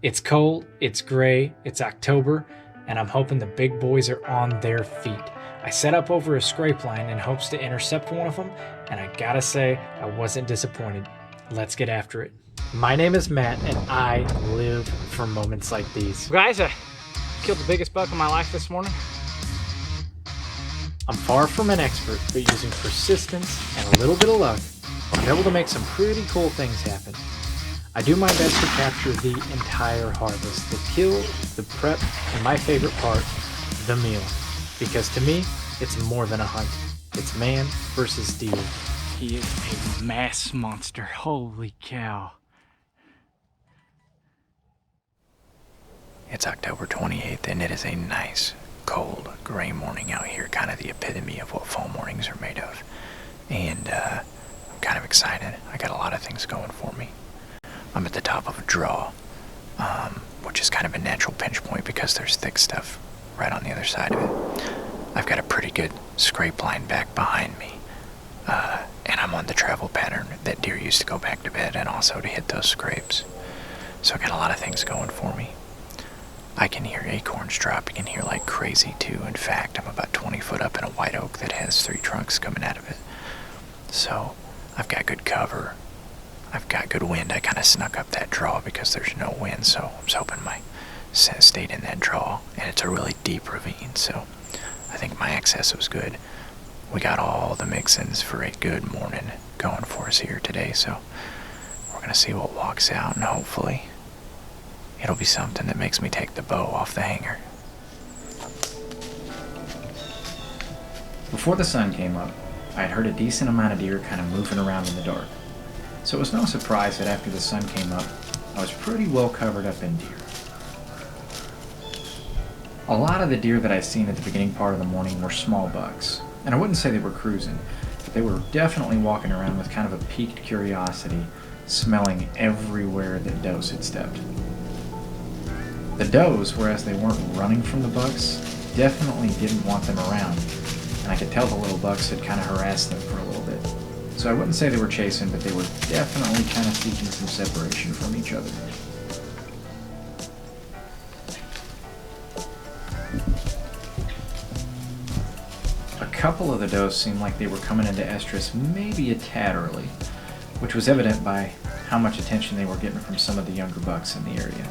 It's cold, it's gray, it's October, and I'm hoping the big boys are on their feet. I set up over a scrapeline in hopes to intercept one of them, and I gotta say, I wasn't disappointed. Let's get after it. My name is Matt, and I live for moments like these. Guys, I killed the biggest buck of my life this morning. I'm far from an expert, but using persistence and a little bit of luck, I'm able to make some pretty cool things happen. I do my best to capture the entire harvest, the kill, the prep, and my favorite part, the meal. Because to me, it's more than a hunt. It's man versus deer. He is a mass monster. Holy cow. It's October 28th, and it is a nice, cold, gray morning out here, kind of the epitome of what fall mornings are made of. And I'm kind of excited. I got a lot of things going for me. I'm at the top of a draw, which is kind of a natural pinch point because there's thick stuff right on the other side of it. I've got a pretty good scrape line back behind me, and I'm on the travel pattern that deer used to go back to bed and also to hit those scrapes. So I got a lot of things going for me. I can hear acorns dropping in here like crazy too. In fact, I'm about 20 foot up in a white oak that has 3 trunks coming out of it. So I've got good cover. I've got good wind. I kind of snuck up that draw because there's no wind, so I was hoping my scent stayed in that draw. And it's a really deep ravine, so I think my access was good. We got all the mix-ins for a good morning going for us here today, so we're going to see what walks out, and hopefully it'll be something that makes me take the bow off the hanger. Before the sun came up, I had heard a decent amount of deer kind of moving around in the dark. So it was no surprise that after the sun came up, I was pretty well covered up in deer. A lot of the deer that I'd seen at the beginning part of the morning were small bucks, and I wouldn't say they were cruising, but they were definitely walking around with kind of a piqued curiosity, smelling everywhere that does had stepped. The does, whereas they weren't running from the bucks, definitely didn't want them around, and I could tell the little bucks had kind of harassed them for a little bit. So I wouldn't say they were chasing, but they were definitely kind of seeking some separation from each other. A couple of the does seemed like they were coming into estrus maybe a tad early, which was evident by how much attention they were getting from some of the younger bucks in the area.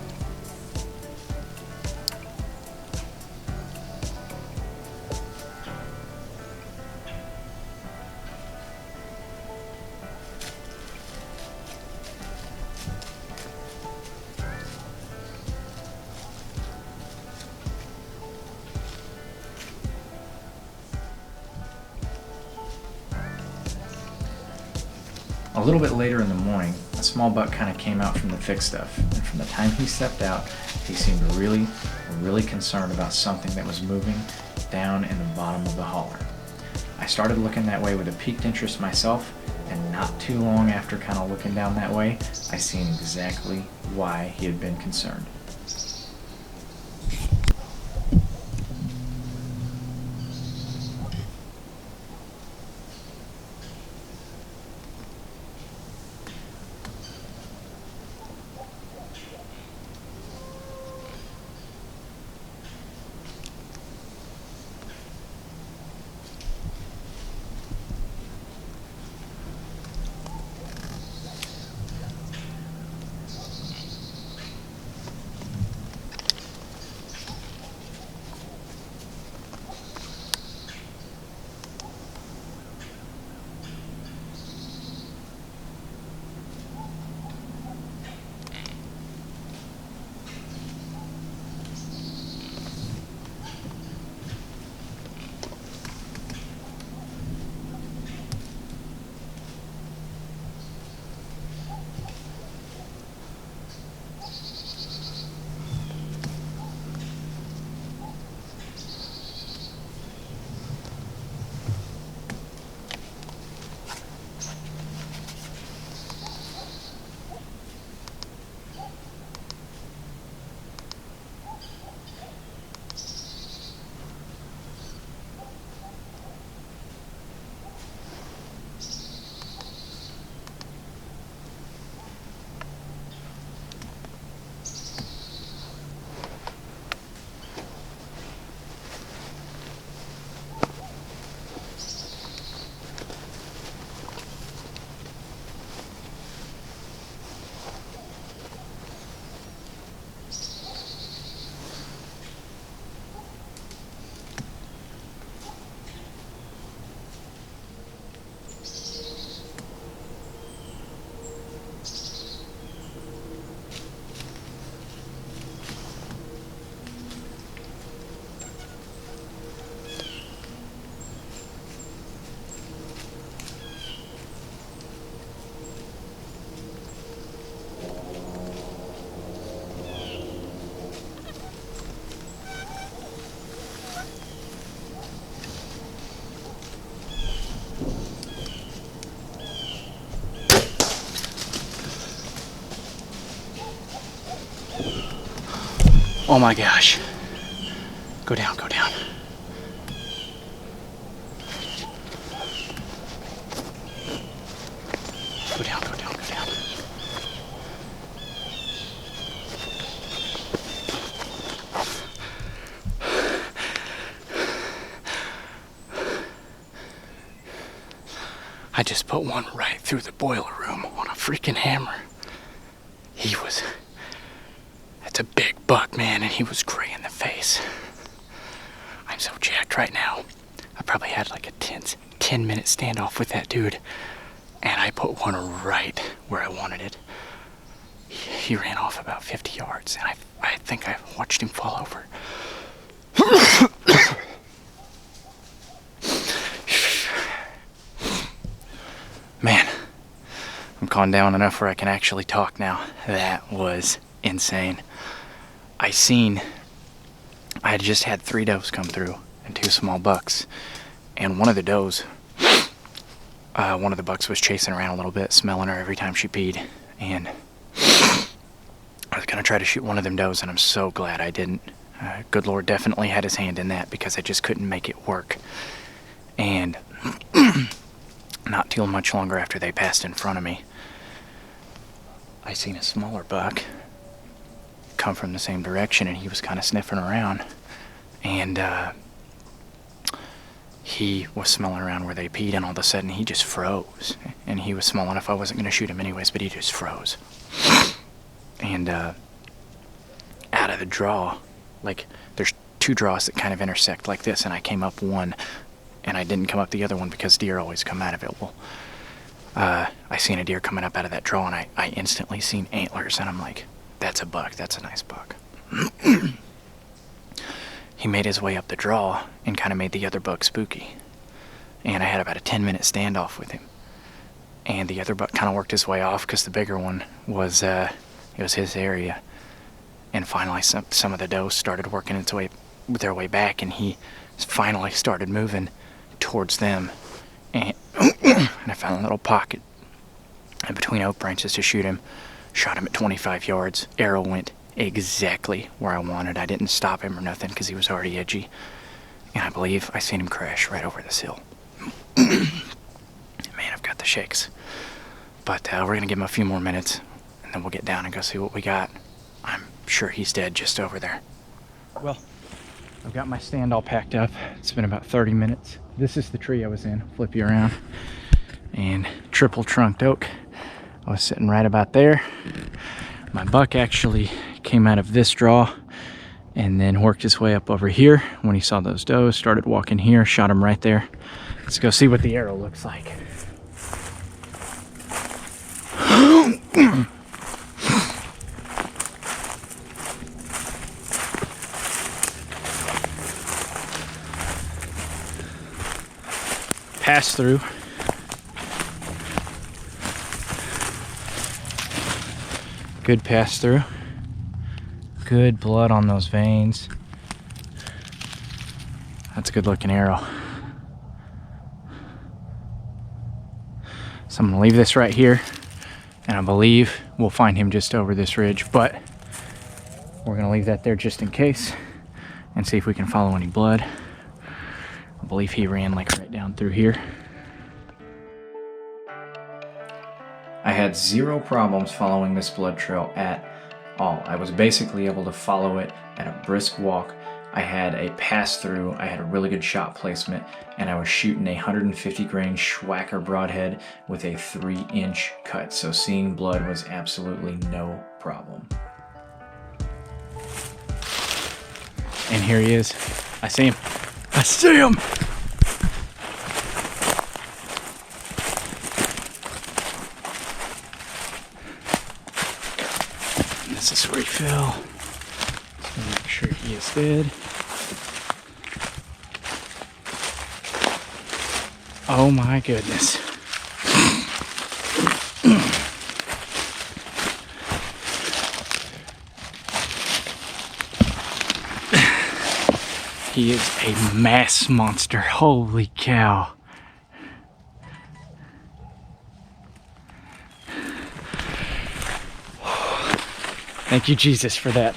A little bit later in the morning, a small buck kind of came out from the thick stuff, and from the time he stepped out, he seemed really concerned about something that was moving down in the bottom of the holler. I started looking that way with a piqued interest myself, and not too long after kind of looking down that way, I seen exactly why he had been concerned. Oh my gosh. Go down, go down. Go down, go down, go down. I just put one right through the boiler room on a freaking hammer. That's a big buck, man, and he was gray in the face. I'm so jacked right now. I probably had like a 10-minute standoff with that dude, and I put one right where I wanted it. He ran off about 50 yards, and I think I watched him fall over. Man, I'm calmed down enough where I can actually talk now. That was insane. I had just had 3 does come through and 2 small bucks. And one of the does, one of the bucks was chasing around a little bit, smelling her every time she peed. And I was going to try to shoot one of them does, and I'm so glad I didn't. Good Lord definitely had his hand in that because I just couldn't make it work. And not too much longer after they passed in front of me, I seen a smaller buck come from the same direction, and he was kind of sniffing around, and he was smelling around where they peed, and all of a sudden he just froze. And he was small enough I wasn't going to shoot him anyways, but he just froze. And out of the draw, like there's 2 draws that kind of intersect like this, and I came up one and I didn't come up the other one because deer always come out of it. Well, I seen a deer coming up out of that draw, and I instantly seen antlers, and I'm like, that's a buck, that's a nice buck. He made his way up the draw and kind of made the other buck spooky. And I had about a 10-minute standoff with him. And the other buck kind of worked his way off because the bigger one was, it was his area. And finally some of the does started working their way back, and he finally started moving towards them. And I found a little pocket in between oak branches to shoot him. Shot him at 25 yards. Arrow went exactly where I wanted. I didn't stop him or nothing because he was already edgy. And I believe I seen him crash right over this hill. Man, I've got the shakes. But we're going to give him a few more minutes, and then we'll get down and go see what we got. I'm sure he's dead just over there. Well, I've got my stand all packed up. It's been about 30 minutes. This is the tree I was in. Flip you around. And triple trunked oak. I was sitting right about there. My buck actually came out of this draw and then worked his way up over here. When he saw those does, started walking here, shot him right there. Let's go see what the arrow looks like. Pass through. Good pass through. Good blood on those veins. That's a good looking arrow. So I'm gonna leave this right here, and I believe we'll find him just over this ridge, but we're gonna leave that there just in case and see if we can follow any blood. I believe he ran like right down through here. I had 0 problems following this blood trail at all. I was basically able to follow it at a brisk walk. I had a pass through, I had a really good shot placement, and I was shooting a 150 grain Schwacker broadhead with a 3-inch cut. So seeing blood was absolutely no problem. And here he is. I see him. I see him! This is where he fell. Just gonna make sure he is dead. Oh my goodness. He is a mass monster. Holy cow. Thank you, Jesus, for that.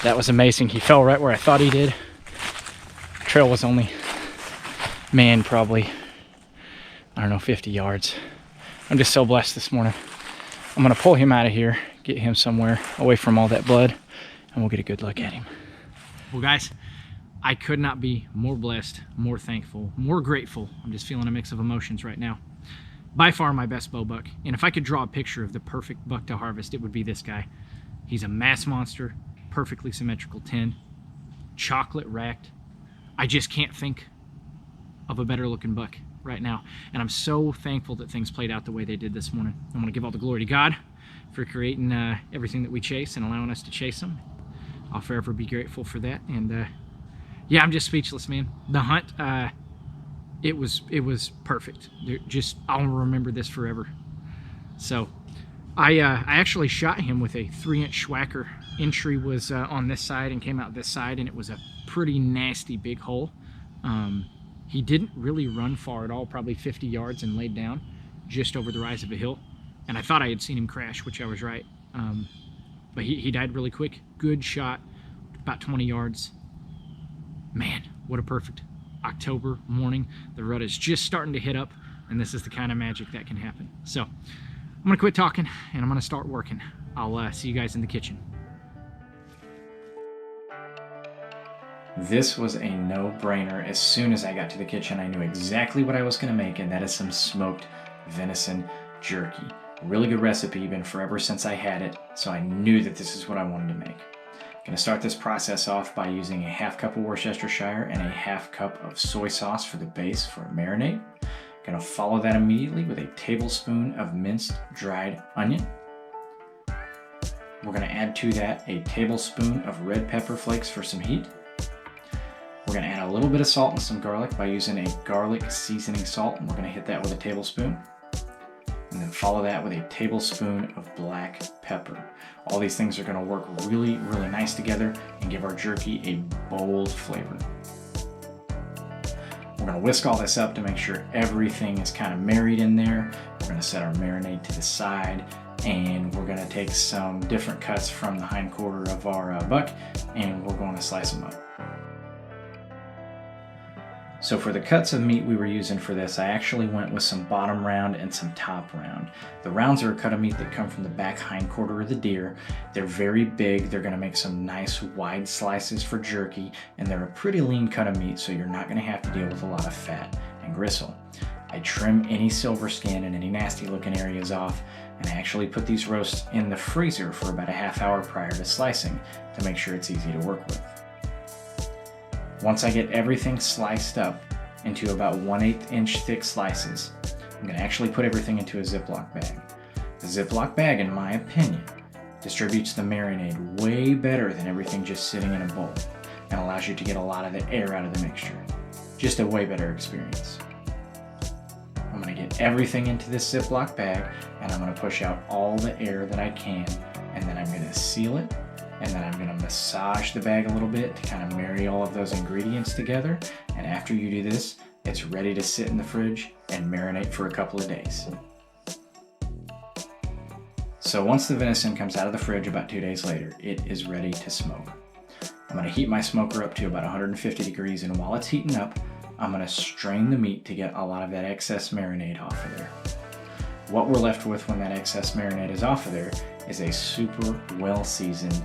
That was amazing. He fell right where I thought he did. Trail was only, man, probably, I don't know, 50 yards. I'm just so blessed this morning. I'm gonna pull him out of here, get him somewhere away from all that blood, and we'll get a good look at him. Well, guys, I could not be more blessed, more thankful, more grateful. I'm just feeling a mix of emotions right now. By far my best bow buck. And if I could draw a picture of the perfect buck to harvest, it would be this guy. He's a mass monster, perfectly symmetrical 10, chocolate racked. I just can't think of a better looking buck right now. And I'm so thankful that things played out the way they did this morning. I want to give all the glory to God for creating everything that we chase and allowing us to chase them. I'll forever be grateful for that. And yeah, I'm just speechless, man. The hunt, it was perfect. I'll remember this forever. So I actually shot him with a 3-inch Schwacker. Entry was on this side and came out this side, and it was a pretty nasty big hole. He didn't really run far at all, probably 50 yards, and laid down just over the rise of a hill. And I thought I had seen him crash, which I was right. But he died really quick. Good shot, about 20 yards. Man, what a perfect October morning. The rut is just starting to hit up, and this is the kind of magic that can happen. So I'm gonna quit talking and I'm gonna start working. I'll see you guys in the kitchen. This was a no-brainer. As soon as I got to the kitchen, I knew exactly what I was gonna make, and that is some smoked venison jerky. A really good recipe, been forever since I had it, so I knew that this is what I wanted to make. Gonna start this process off by using a 1/2 cup of Worcestershire and a 1/2 cup of soy sauce for the base for a marinade. Gonna follow that immediately with a tablespoon of minced dried onion. We're gonna add to that a tablespoon of red pepper flakes for some heat. We're gonna add a little bit of salt and some garlic by using a garlic seasoning salt, and we're gonna hit that with a tablespoon. And then follow that with a tablespoon of black pepper. All these things are gonna work really, really nice together and give our jerky a bold flavor. We're gonna whisk all this up to make sure everything is kind of married in there. We're gonna set our marinade to the side, and we're gonna take some different cuts from the hind quarter of our buck, and we're going to slice them up. So for the cuts of meat we were using for this, I actually went with some bottom round and some top round. The rounds are a cut of meat that come from the back hind quarter of the deer. They're very big. They're gonna make some nice wide slices for jerky, and they're a pretty lean cut of meat, so you're not gonna have to deal with a lot of fat and gristle. I trim any silver skin and any nasty looking areas off, and I actually put these roasts in the freezer for about a 1/2 hour prior to slicing to make sure it's easy to work with. Once I get everything sliced up into about 1/8 inch thick slices, I'm going to actually put everything into a Ziploc bag. The Ziploc bag, in my opinion, distributes the marinade way better than everything just sitting in a bowl, and allows you to get a lot of the air out of the mixture. Just a way better experience. I'm going to get everything into this Ziploc bag, and I'm going to push out all the air that I can, and then I'm going to seal it. And then I'm going to massage the bag a little bit to kind of marry all of those ingredients together. And after you do this, it's ready to sit in the fridge and marinate for a couple of days. So once the venison comes out of the fridge about 2 days later, it is ready to smoke. I'm going to heat my smoker up to about 150 degrees, and while it's heating up, I'm going to strain the meat to get a lot of that excess marinade off of there. What we're left with when that excess marinade is off of there is a super well-seasoned,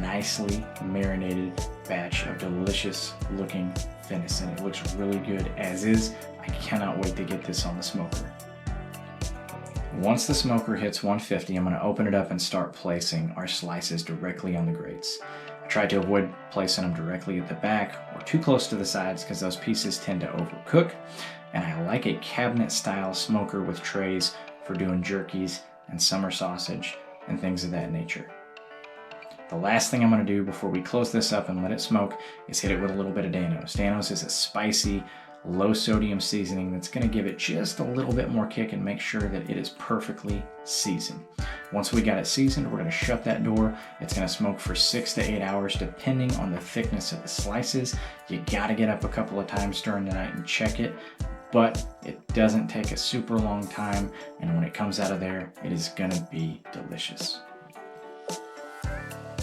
nicely marinated batch of delicious looking venison. It looks really good as is. I cannot wait to get this on the smoker. Once the smoker hits 150, I'm going to open it up and start placing our slices directly on the grates. I try to avoid placing them directly at the back or too close to the sides because those pieces tend to overcook. And I like a cabinet style smoker with trays for doing jerkies and summer sausage and things of that nature. The last thing I'm going to do before we close this up and let it smoke is hit it with a little bit of Danos. Danos is a spicy, low sodium seasoning that's going to give it just a little bit more kick and make sure that it is perfectly seasoned. Once we got it seasoned, we're going to shut that door. It's going to smoke for 6 to 8 hours depending on the thickness of the slices. You got to get up a couple of times during the night and check it, but it doesn't take a super long time, and when it comes out of there, it is going to be delicious.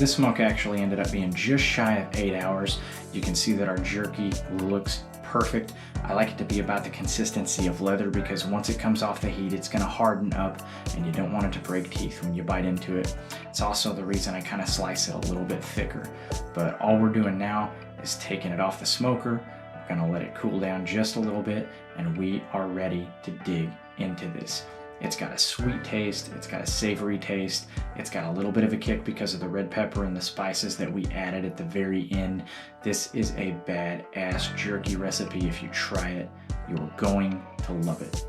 This smoke actually ended up being just shy of 8 hours. You can see that our jerky looks perfect. I like it to be about the consistency of leather because once it comes off the heat, it's gonna harden up and you don't want it to break teeth when you bite into it. It's also the reason I kind of slice it a little bit thicker. But all we're doing now is taking it off the smoker. We're gonna let it cool down just a little bit and we are ready to dig into this. It's got a sweet taste, it's got a savory taste, it's got a little bit of a kick because of the red pepper and the spices that we added at the very end. This is a badass jerky recipe. If you try it, you're going to love it.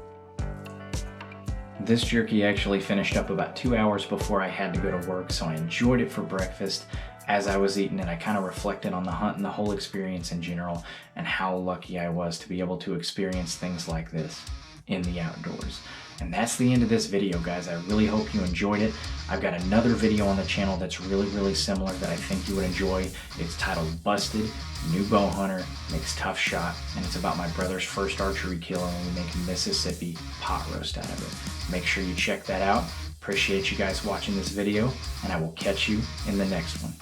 This jerky actually finished up about 2 hours before I had to go to work, so I enjoyed it for breakfast. As I was eating it, I kind of reflected on the hunt and the whole experience in general and how lucky I was to be able to experience things like this in the outdoors. And that's the end of this video, guys. I really hope you enjoyed it. I've got another video on the channel that's really similar that I think you would enjoy. It's titled Busted, New Bow Hunter Makes Tough Shot, and it's about my brother's first archery kill, and we make Mississippi pot roast out of it. Make sure you check that out. Appreciate you guys watching this video, and I will catch you in the next one.